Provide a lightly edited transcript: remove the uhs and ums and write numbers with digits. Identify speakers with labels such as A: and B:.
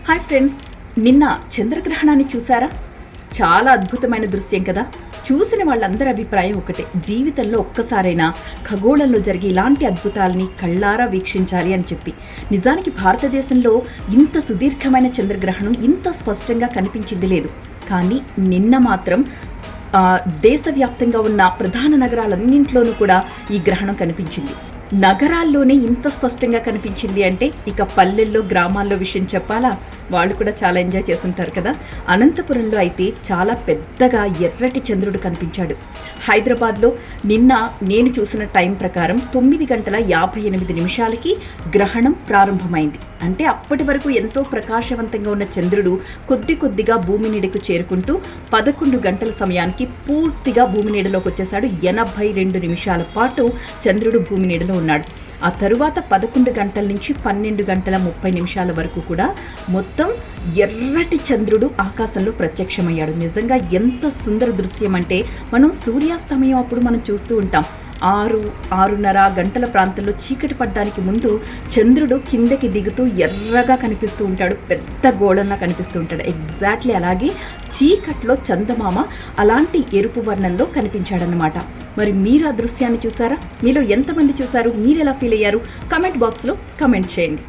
A: Hi friends, నిన్న చంద్రగ్రహణాన్ని చూసారా? చాలా అద్భుతమైన దృశ్యం కదా. చూసిన వాళ్ళందరి అభిప్రాయం ఒకటే, జీవితంలో ఒక్కసారైనా ఖగోళంలో జరిగే ఇలాంటి అద్భుతాలని కళ్ళారా వీక్షించాలి అని చెప్పి. నిజానికి భారతదేశంలో ఇంత సుదీర్ఘమైన చంద్రగ్రహణం ఇంత స్పష్టంగా కనిపించింది లేదు. కానీ నిన్న మాత్రం దేశవ్యాప్తంగా ఉన్న ప్రధాన నగరాలన్నింటిలోనూ కూడా ఈ గ్రహణం కనిపించింది. నగరాల్లోనే ఇంత స్పష్టంగా కనిపించింది అంటే ఇక పల్లెల్లో గ్రామాల్లో విషయం చెప్పాలా? వాళ్ళు కూడా చాలా ఎంజాయ్ చేస్తుంటారు కదా. అనంతపురంలో అయితే చాలా పెద్దగా ఎర్రటి చంద్రుడు కనిపించాడు. హైదరాబాద్లో నిన్న నేను చూసిన టైం ప్రకారం 9:58 గ్రహణం ప్రారంభమైంది. అంటే అప్పటి వరకు ఎంతో ప్రకాశవంతంగా ఉన్న చంద్రుడు కొద్ది కొద్దిగా భూమి నీడకు చేరుకుంటూ 11 గంటల సమయానికి పూర్తిగా భూమి నీడలోకి వచ్చేశాడు. 82 నిమిషాల పాటు చంద్రుడు భూమి నీడలో ఉన్నాడు. ఆ తరువాత 11 గంటల నుంచి 12:30 వరకు కూడా మొత్తం ఎర్రటి చంద్రుడు ఆకాశంలో ప్రత్యక్షమయ్యాడు. నిజంగా ఎంత సుందర దృశ్యం అంటే, మనం సూర్యాస్తమయం అప్పుడు మనం చూస్తూ ఉంటాం. 6-6:30 గంటల ప్రాంతంలో చీకటి పడ్డానికి ముందు చంద్రుడు కిందకి దిగుతూ ఎర్రగా కనిపిస్తూ ఉంటాడు, పెద్ద గోళంలా కనిపిస్తూ ఉంటాడు. ఎగ్జాక్ట్లీ అలాగే చీకట్లో చందమామ అలాంటి ఎరుపు వర్ణంలో కనిపించాడనమాట. మరి మీరు ఆ దృశ్యాన్ని చూసారా? మీలో ఎంతమంది చూసారు? మీరు ఎలా ఫీల్ అయ్యారు? కమెంట్ బాక్స్లో కమెంట్ చేయండి.